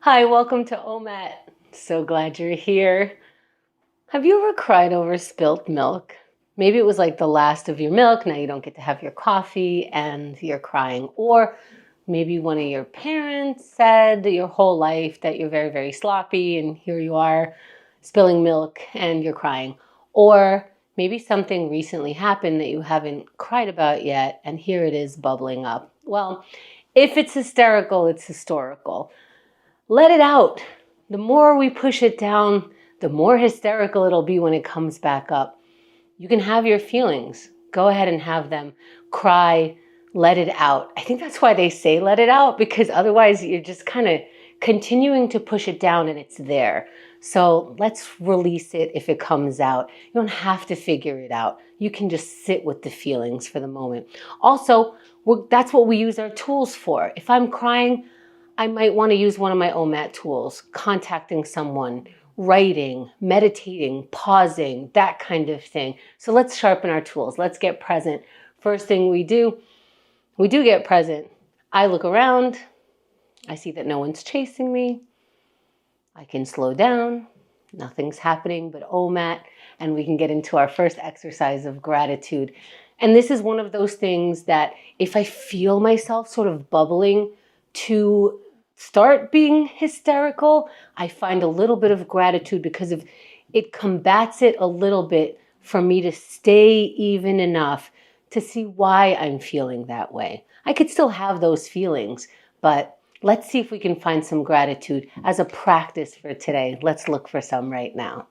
Hi, welcome to OMAT. So glad you're here. Have you ever cried over spilt milk? Maybe it was like the last of your milk, now you don't get to have your coffee and you're crying. Or maybe one of your parents said your whole life that you're very, very sloppy and here you are spilling milk and you're crying. Or maybe something recently happened that you haven't cried about yet and here it is bubbling up. Well, if it's hysterical, it's historical. Let it out. The more we push it down, the more hysterical it'll be when it comes back up. You can have your feelings. Go ahead and have them. Cry, let it out. I think that's why they say let it out, because otherwise you're just kind of continuing to push it down and it's there. So let's release it if it comes out. You don't have to figure it out. You can just sit with the feelings for the moment. Also, that's what we use our tools for. If I'm crying, I might want to use one of my OMAT tools, contacting someone, writing, meditating, pausing, that kind of thing. So let's sharpen our tools. Let's get present. First thing we do get present. I look around. I see that no one's chasing me. I can slow down. Nothing's happening but OMAT. And we can get into our first exercise of gratitude. And this is one of those things that if I feel myself sort of bubbling to start being hysterical, I find a little bit of gratitude because of it combats it a little bit for me to stay even enough to see why I'm feeling that way. I could still have those feelings, but let's see if we can find some gratitude as a practice for today. Let's look for some right now.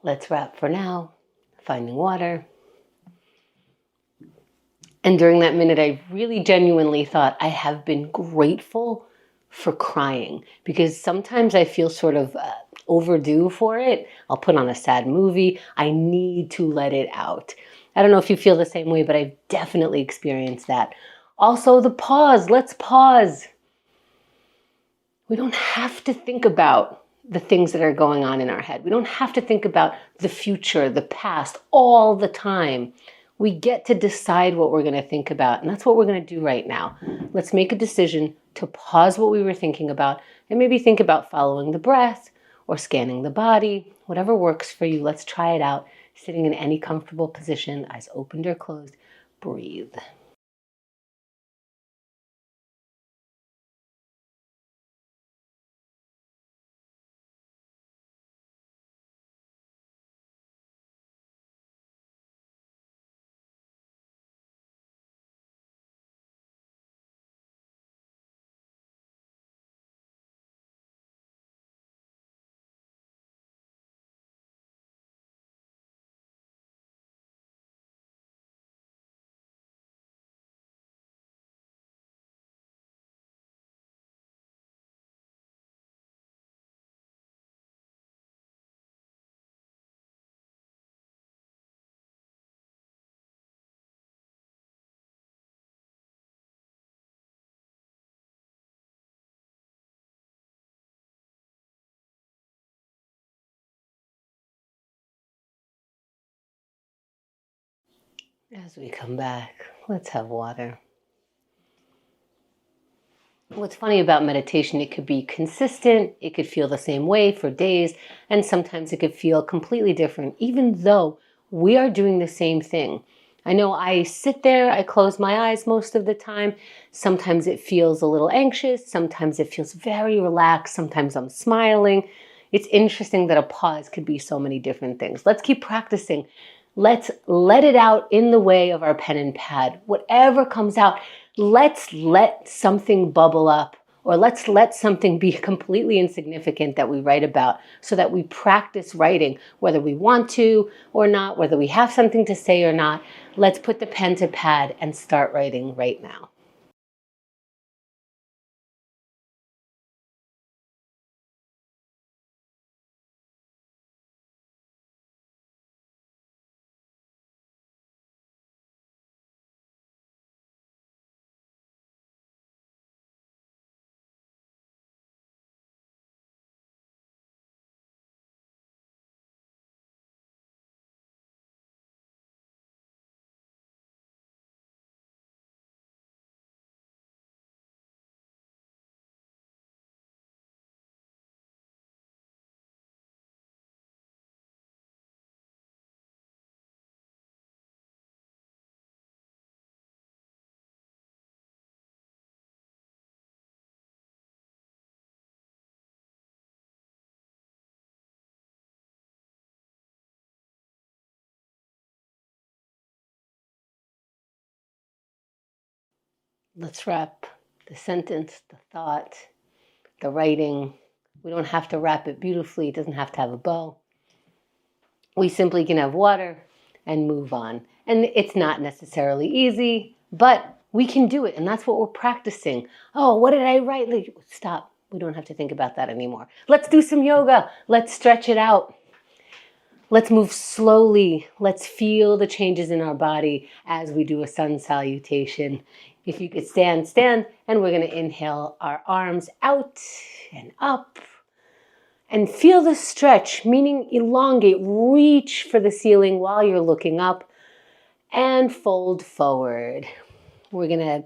Let's wrap for now. Finding water. And during that minute, I really genuinely thought I have been grateful for crying because sometimes I feel sort of overdue for it. I'll put on a sad movie. I need to let it out. I don't know if you feel the same way, but I've definitely experienced that. Also, the pause. Let's pause. We don't have to think about the things that are going on in our head. We don't have to think about the future, the past, all the time. We get to decide what we're going to think about, and that's what we're going to do right now. Let's make a decision to pause what we were thinking about and maybe think about following the breath or scanning the body, whatever works for you. Let's try it out, sitting in any comfortable position, eyes opened or closed. Breathe. As we come back, let's have water. What's funny about meditation, it could be consistent, it could feel the same way for days, and sometimes it could feel completely different, even though we are doing the same thing. I know I sit there, I close my eyes most of the time. Sometimes it feels a little anxious. Sometimes it feels very relaxed. Sometimes I'm smiling. It's interesting that a pause could be so many different things. Let's keep practicing. Let's let it out in the way of our pen and pad. Whatever comes out, let's let something bubble up, or let's let something be completely insignificant that we write about, so that we practice writing, whether we want to or not, whether we have something to say or not. Let's put the pen to pad and start writing right now. Let's wrap the sentence, the thought, the writing. We don't have to wrap it beautifully. It doesn't have to have a bow. We simply can have water and move on. And it's not necessarily easy, but we can do it. And that's what we're practicing. Oh, what did I write? Like, stop. We don't have to think about that anymore. Let's do some yoga. Let's stretch it out. Let's move slowly. Let's feel the changes in our body as we do a sun salutation. If you could stand, stand. And we're going to inhale our arms out and up. And feel the stretch, meaning elongate, reach for the ceiling while you're looking up, and fold forward. We're going to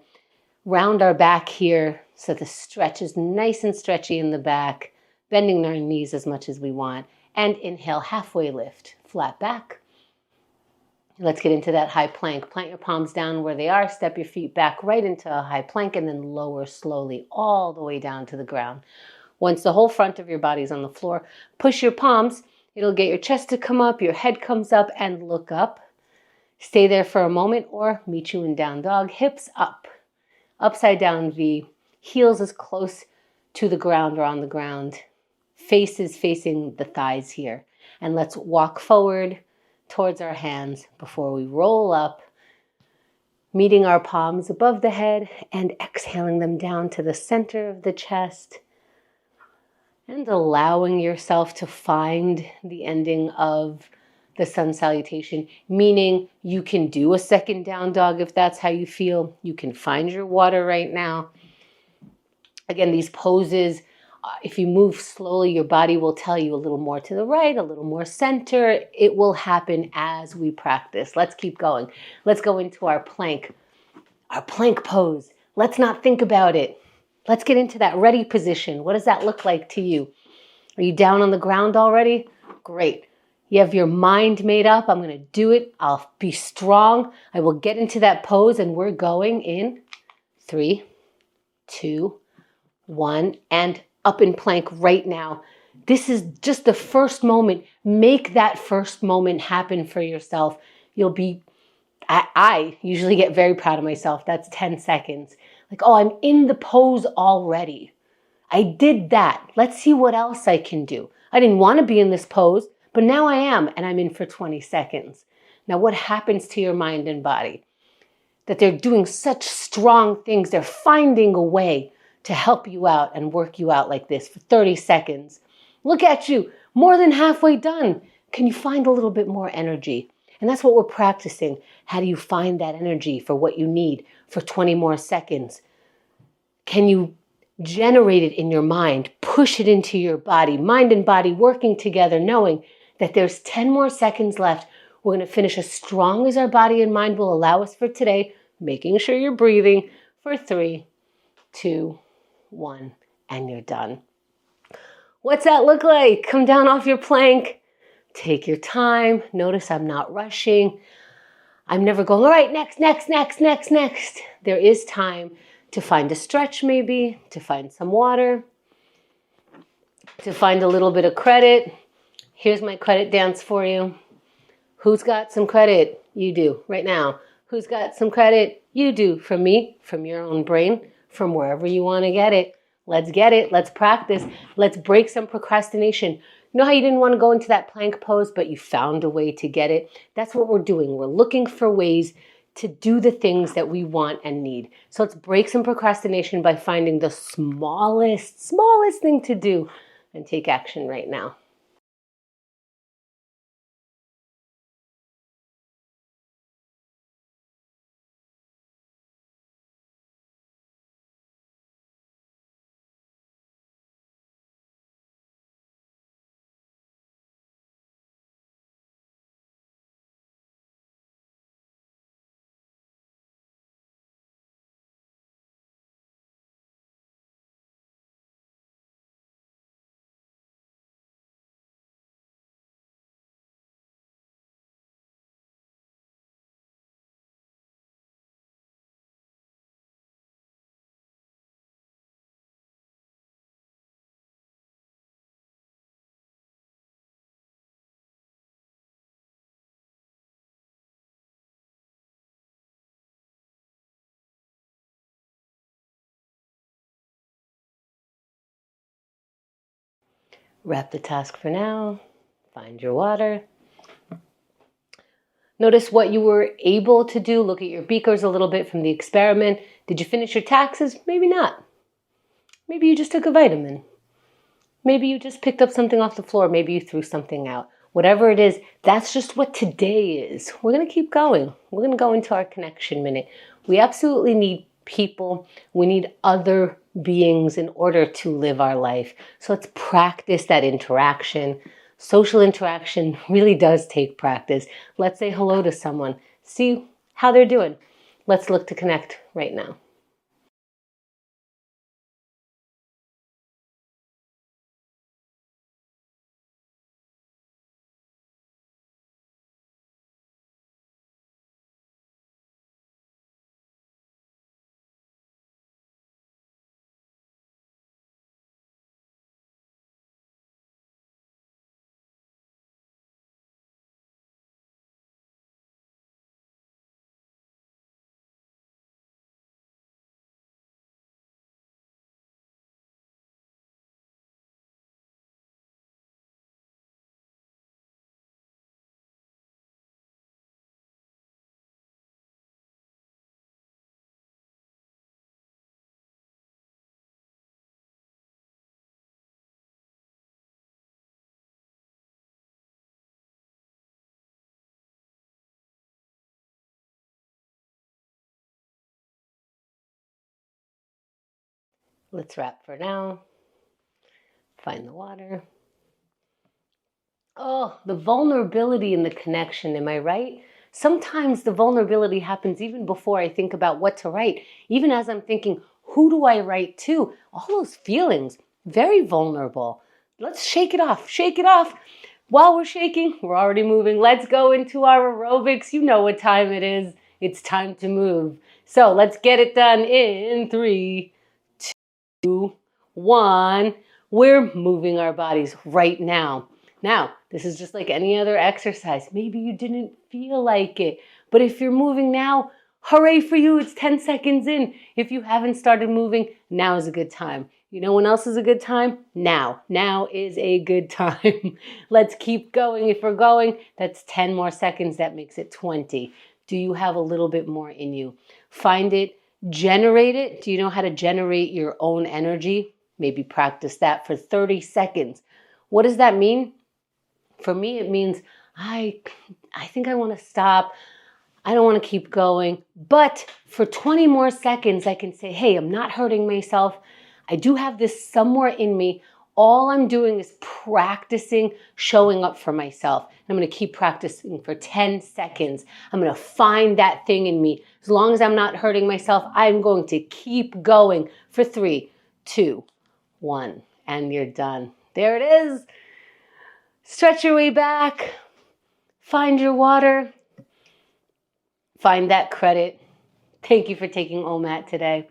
round our back here so the stretch is nice and stretchy in the back, bending our knees as much as we want. And inhale, halfway lift, flat back. Let's get into that high plank. Plant your palms down where they are, step your feet back right into a high plank, and then lower slowly all the way down to the ground. Once the whole front of your body is on the floor, push your palms. It'll get your chest to come up, your head comes up, and look up. Stay there for a moment or meet you in down dog. Hips up, upside down V, heels as close to the ground or on the ground. Face is facing the thighs here. And let's walk forward towards our hands before we roll up, meeting our palms above the head and exhaling them down to the center of the chest. And allowing yourself to find the ending of the sun salutation, meaning you can do a second down dog if that's how you feel. You can find your water right now. Again, these poses, if you move slowly, your body will tell you a little more to the right, a little more center. It will happen as we practice. Let's keep going. Let's go into our plank pose. Let's not think about it. Let's get into that ready position. What does that look like to you? Are you down on the ground already? Great. You have your mind made up. I'm going to do it. I'll be strong. I will get into that pose, and we're going in 3, 2, 1, and up in plank right now. This is just the first moment. Make that first moment happen for yourself. You'll be, I usually get very proud of myself. That's 10 seconds. Like, oh, I'm in the pose already. I did that. Let's see what else I can do. I didn't want to be in this pose, but now I am, and I'm in for 20 seconds. Now, what happens to your mind and body? That they're doing such strong things. They're finding a way to help you out and work you out like this for 30 seconds. Look at you, more than halfway done. Can you find a little bit more energy? And that's what we're practicing. How do you find that energy for what you need for 20 more seconds? Can you generate it in your mind, push it into your body, mind and body working together, knowing that there's 10 more seconds left. We're going to finish as strong as our body and mind will allow us for today, making sure you're breathing for 3, 2, 1, and you're done. What's that look like? Come down off your plank. Take your time. Notice I'm not rushing. I'm never going, all right, next, next, next, next, next. There is time to find a stretch maybe, to find some water, to find a little bit of credit. Here's my credit dance for you. Who's got some credit? You do right now. Who's got some credit? You do. From me, from your own brain, from wherever you want to get it. Let's get it. Let's practice. Let's break some procrastination. You know how you didn't want to go into that plank pose, but you found a way to get it? That's what we're doing. We're looking for ways to do the things that we want and need. So let's break some procrastination by finding the smallest thing to do and take action right now. Wrap the task for now. Find your water. Notice what you were able to do. Look at your beakers a little bit from the experiment. Did you finish your taxes? Maybe not. Maybe you just took a vitamin. Maybe you just picked up something off the floor. Maybe you threw something out. Whatever it is, that's just what today is. We're going to keep going. We're going to go into our connection minute. We absolutely need people. We need other beings in order to live our life. So let's practice that interaction. Social interaction really does take practice. Let's say hello to someone. See how they're doing. Let's look to connect right now. Let's wrap for now. Find the water. Oh, the vulnerability in the connection, am I right? Sometimes the vulnerability happens even before I think about what to write. Even as I'm thinking, who do I write to? All those feelings, very vulnerable. Let's shake it off, shake it off. While we're shaking, we're already moving. Let's go into our aerobics. You know what time it is. It's time to move. So let's get it done in 3, 2, 1. We're moving our bodies right now. Now, this is just like any other exercise. Maybe you didn't feel like it, but if you're moving now, hooray for you, it's 10 seconds in. If you haven't started moving, now is a good time. You know when else is a good time? Now. Now is a good time. Let's keep going. If we're going, that's 10 more seconds. That makes it 20. Do you have a little bit more in you? Find it, generate it. Do you know how to generate your own energy? Maybe practice that for 30 seconds. What does that mean? For me, it means I think I want to stop. I don't want to keep going. But for 20 more seconds, I can say, hey, I'm not hurting myself. I do have this somewhere in me. All I'm doing is practicing showing up for myself. I'm going to keep practicing for 10 seconds. I'm going to find that thing in me. As long as I'm not hurting myself, I'm going to keep going for 3, 2, 1. And you're done. There it is. Stretch your way back. Find your water. find that credit. Thank you for taking OMAT today.